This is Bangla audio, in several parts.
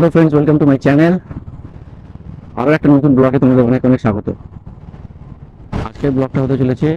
Hello friends, welcome to my channel. আরও একটা নতুন ব্লগে তোমাদের অনেক অনেক স্বাগত। আজকের ব্লগটা হতে চলেছে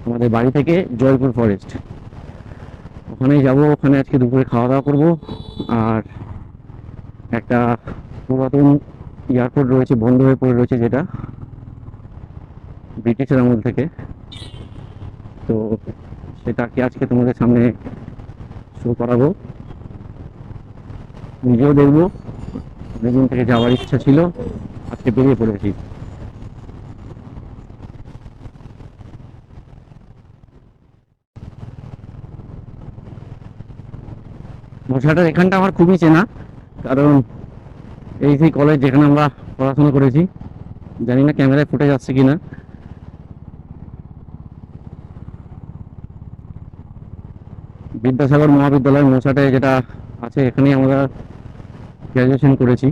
আমাদের বাড়ি থেকে জয়পুর ফরেস্ট। ওখানেই যাব, ওখানে আজকে দুপুরে খাওয়া দাওয়া করবো। আর একটা পুরাতন এয়ারপোর্ট রয়েছে, বন্ধ হয়ে পড়ে রয়েছে, যেটা ব্রিটিশের আমল থেকে। তো সেটাকে আজকে তোমাদের সামনে শো করাবো, নিজেও দেখবো। অনেকদিন থেকে যাওয়ার ইচ্ছা ছিল, আজকে বেরিয়ে পড়েছি। মশাটার এখানটা আমার খুবই চেনা, কারণ এই সেই কলেজ যেখানে আমরা পড়াশোনা করেছি। জানি না ক্যামেরায় ফুটে যাচ্ছে কিনা। বিদ্যাসাগর মহাবিদ্যালয় মশাটায় যেটা আছে, এখানেই আমরা গ্র্যাজুয়েশন করেছি।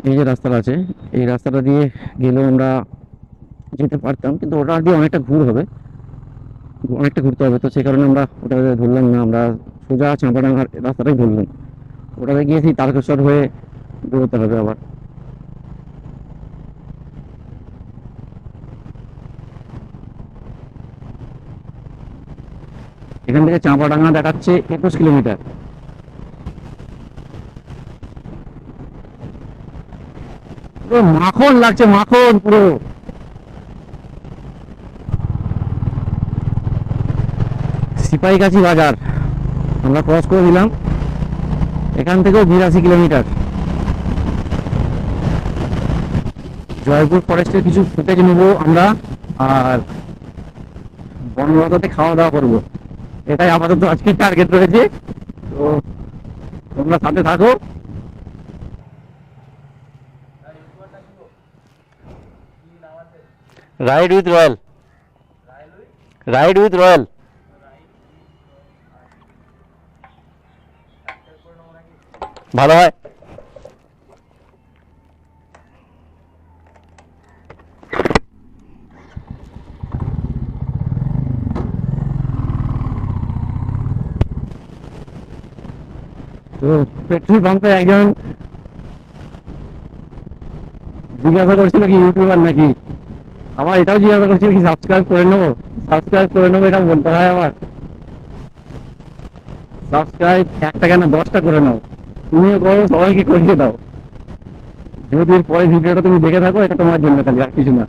এই যে রাস্তাটা আছে, এই রাস্তাটা দিয়ে গেলেও আমরা যেতে পারতাম, কিন্তু ওটা দিয়ে অনেকটা ঘুরতে হবে। তো সেই কারণে আমরা ওটা ধরলাম না, আমরা সোজা চাঁপাডাঙ্গার রাস্তাটাই ধরলাম। ওটাতে গিয়েছি তারকেশ্বর হয়ে বেরোতে হবে আবার। এখান থেকে চাঁপাডাঙ্গা দেখাচ্ছে 21 কিলোমিটার। পুরো মাখন লাগছে, মাখন পুরো। সিপাহীগাছি বাজার আমরা ক্রস করে দিলাম, এখান থেকেও 82 কিলোমিটার। জয়পুর ফরেস্টের কিছু ফুটেজ নেব আমরা, আর বনলতাতে খাওয়া দাওয়া করবো। এটাই আপাতত আজকের টার্গেট রয়েছে। তো তোমরা সাথে থাকো। Ride with royal, ride with royal. ভালো হয়। তো পেট্রোল পাম্পে একজন জিজ্ঞাসা করছিল কি ইউটিউবার নাকি। আমার এটাও জিজ্ঞাসা করছিল কি সাবস্ক্রাইব করে নেবো। এটা বলতে হয় আমার। সাবস্ক্রাইব 1 টাকা না 10টা করে নাও, তুমিও করো, সবাইকে করিয়ে দাও। যদি এর পরে ভিডিওটা তুমি দেখে থাকো, এটা তোমার জন্য খালি, আর কিছু না।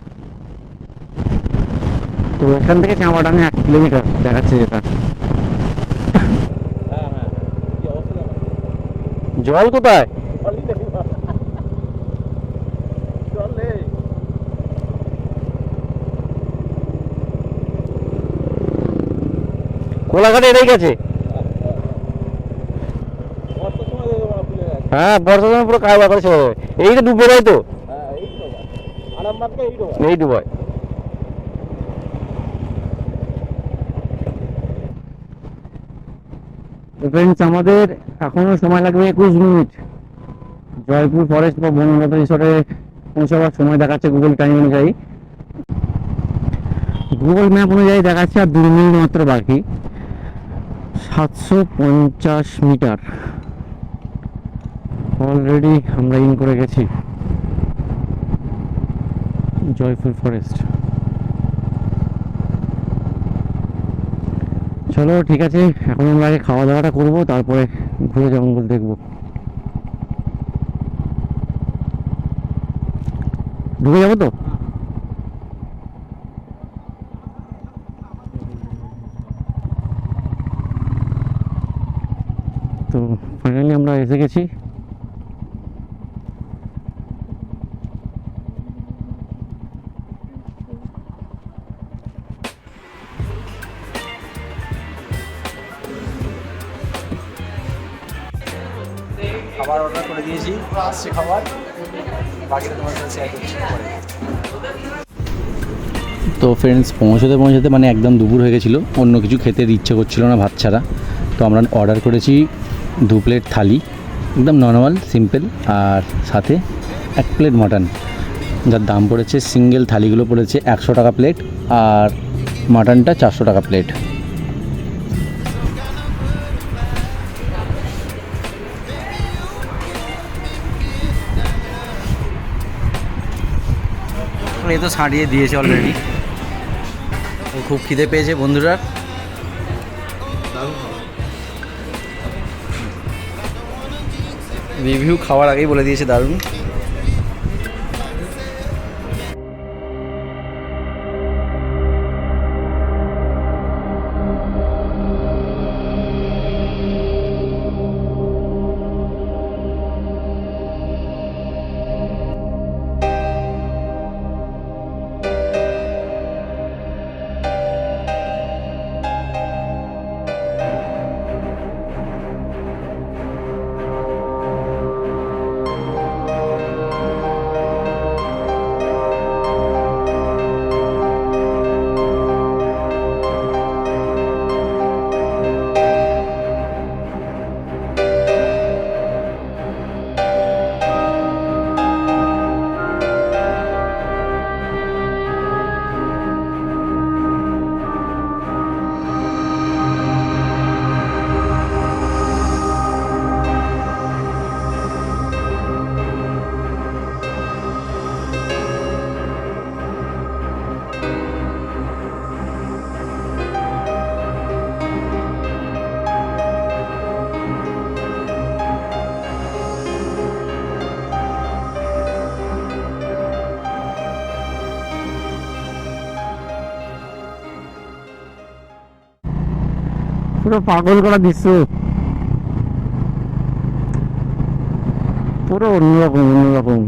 তো এখান থেকে চাঁপাডাঙ্গা 1 কিলোমিটার দেখাচ্ছে যেটা। জল কোথায়? কোলাঘাটে এটাই গেছে। হ্যাঁ, বর্ষার সময় পুরো কাজ বাতাস হয়ে যাবে। এই তো ডুবে যায়, তো এই ডুবায়। ফ্রেন্ডস, আমাদের এখনো সময় লাগবে 21 মিনিট জয়পুর ফরেস্ট বা বনলতা রিসোর্টে পৌঁছাবার সময় দেখাচ্ছে গুগল টাইম অনুযায়ী। গুগল ম্যাপ অনুযায়ী দেখাচ্ছে আর 2 মিনিট মাত্র বাকি। 750 মিটার অলরেডি আমরা ইন করে গেছি জয়পুর ফরেস্ট। চলো ঠিক আছে, এখন আমরা আগে খাওয়া দাওয়াটা করবো, তারপরে ঘুরে জঙ্গল দেখবো। ঢুকে যাবো তো। তো ফাইনালি আমরা এসে গেছি। খাবার অর্ডার করে দিয়েছি, আসছে খাবার, বাকিটা তোমার সাথে শেয়ার করছি পরে। তো ফ্রেন্ডস, পৌঁছতে মানে একদম দুপুর হয়ে গেছিলো, অন্য কিছু খেতে ইচ্ছে করছিল না ভাত ছাড়া। তো আমরা অর্ডার করেছি 2 প্লেট থালি, একদম নর্মাল সিম্পল, আর সাথে 1 প্লেট মাটন, যার দাম পড়েছে, সিঙ্গেল থালিগুলো পড়েছে 100 টাকা প্লেট, আর মাটনটা 400 টাকা প্লেট। এই তো ছাড়িয়ে দিয়েছে অলরেডি। ও খুব খিদে পেয়েছে বন্ধুরা। রিভিউ খাওয়ার আগেই বলে দিয়েছে দারুণ। পুরো পাগল করা দৃশ্য, পুরো অন্যরকম অন্যরকম।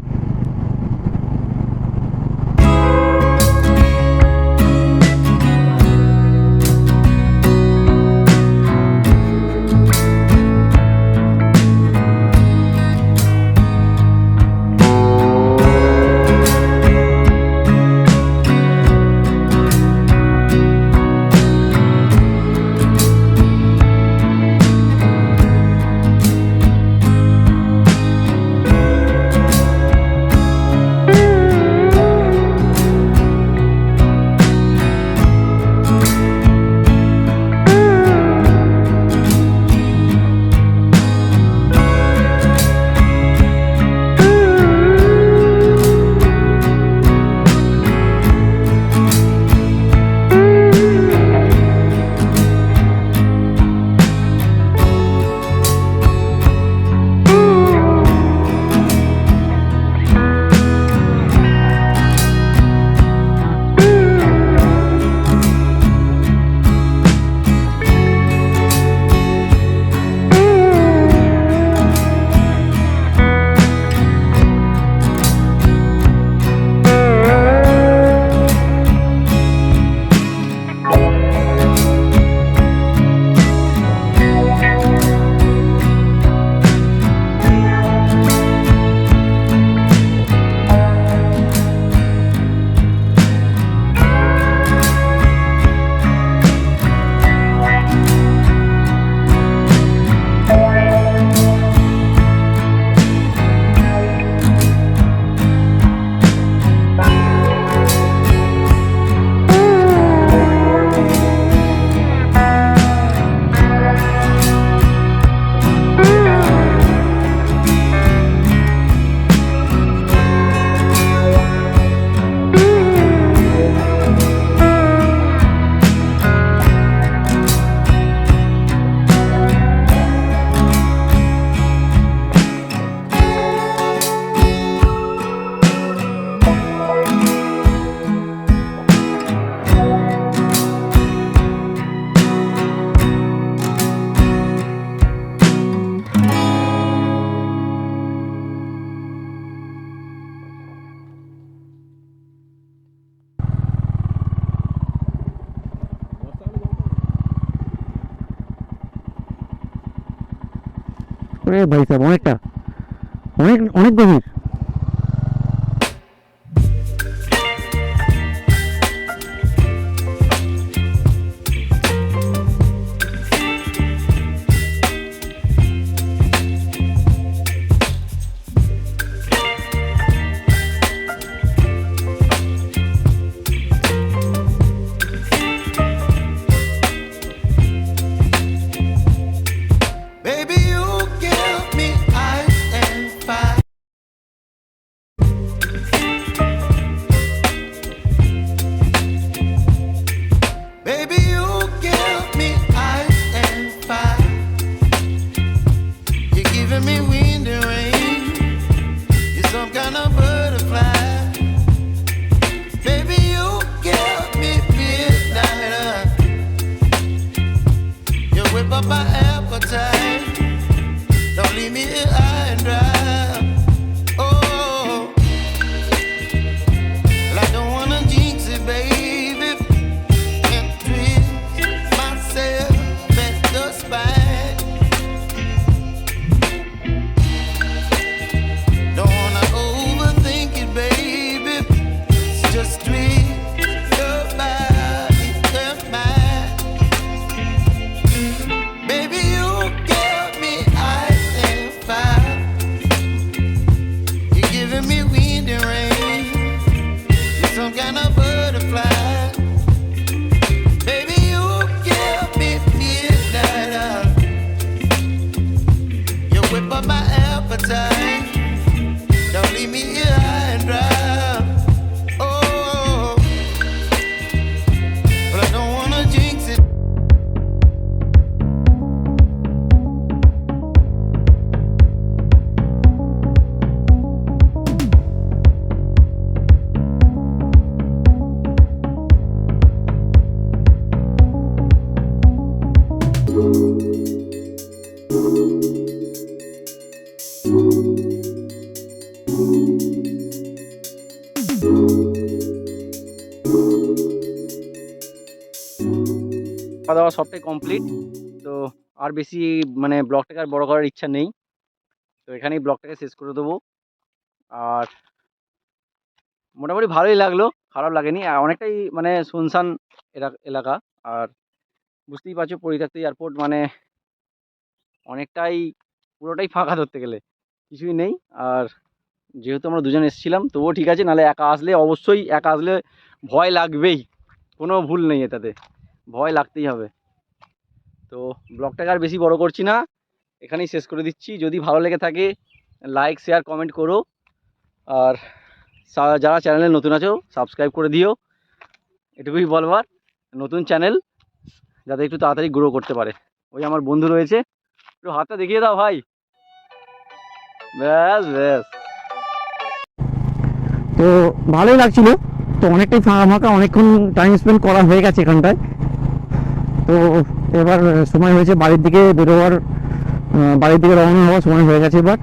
ওরে ভাই সাহেব, অনেকটা, অনেক অনেক গভীর। giving me wind and rain. You're some kind of butterfly. Baby, you give me midnight. You whip up my appetite. Don't leave me here high and dry. Oh, well, I don't wanna jinx it, baby, and twist myself at the spine. Don't wanna overthink it, baby. It's just twist your body and mine. Baby, you give me ice and fire. You're giving me wind and rain. You're some kind of butterfly. Baby, you give me midnight. You whip up my appetite. Don't leave me here high and dry. Oh, but I don't wanna jinx it. খাওয়া দাওয়া সবটাই কমপ্লিট। তো আর বেশি মানে ব্লগটাকে আর বড় করার ইচ্ছা নেই, তো এখানেই ব্লগটাকে শেষ করে দেবো। আর মোটামুটি ভালোই লাগলো, খারাপ লাগেনি। আর অনেকটাই মানে শুনশান এলাকা, আর বুঝতেই পারছো পরিত্যক্ত এয়ারপোর্ট মানে অনেকটাই পুরোটাই ফাঁকা ধরতে গেলে, কিছুই নেই। আর যেহেতু আমরা দুজন এসেছিলাম তবুও ঠিক আছে, নাহলে একা আসলে অবশ্যই একা আসলে ভয় লাগবেই, কোনো ভুল নেই এটাতে, ভয় লাগতেই হবে। তো ব্লগটাকে আর বেশি বড় করছি না, এখানেই শেষ করে দিচ্ছি। যদি ভালো লেগে থাকে লাইক শেয়ার কমেন্ট করো, আর যারা চ্যানেলে নতুন আছো সাবস্ক্রাইব করে দিও, এটুকুই বলবার। নতুন চ্যানেল যাতে একটু তাড়াতাড়ি গ্রো করতে পারে। ওই আমার বন্ধু রয়েছে, একটু হাতটা দেখিয়ে দাও ভাই, ব্যাস ব্যাস। তো ভালোই লাগছিল, তো অনেকটাই ফাঁকা ফাঁকা, অনেকক্ষণ টাইম স্পেন্ড করা হয়ে গেছে এখানটায়। তো এবার সময় হয়েছে বাড়ির দিকে বেরোবার, বাড়ির দিকে রওনা হওয়ার সময় হয়ে গেছে এবার।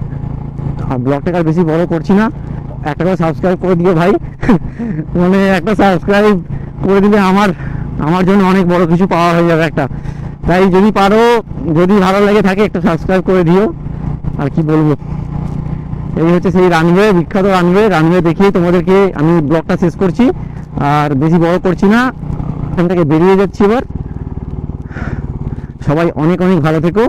আর ব্লগটাকে আর বেশি বড় করছি না, একটা করে সাবস্ক্রাইব করে দিও ভাই। মানে একটা সাবস্ক্রাইব করে দিলে আমার জন্য অনেক বড় কিছু পাওয়া হয়ে যাবে একটা। তাই যদি পারো, যদি ভালো লেগে থাকে একটা সাবস্ক্রাইব করে দিও। আর কি বলবো, এই হচ্ছে সেই রানওয়ে, বিখ্যাত রানওয়ে দেখিয়ে তোমাদেরকে আমি ব্লগটা শেষ করছি। আর বেশি বড় করছি না, এখান থেকে বেরিয়ে যাচ্ছি এবার। সবাই অনেক অনেক ভালো থেকো।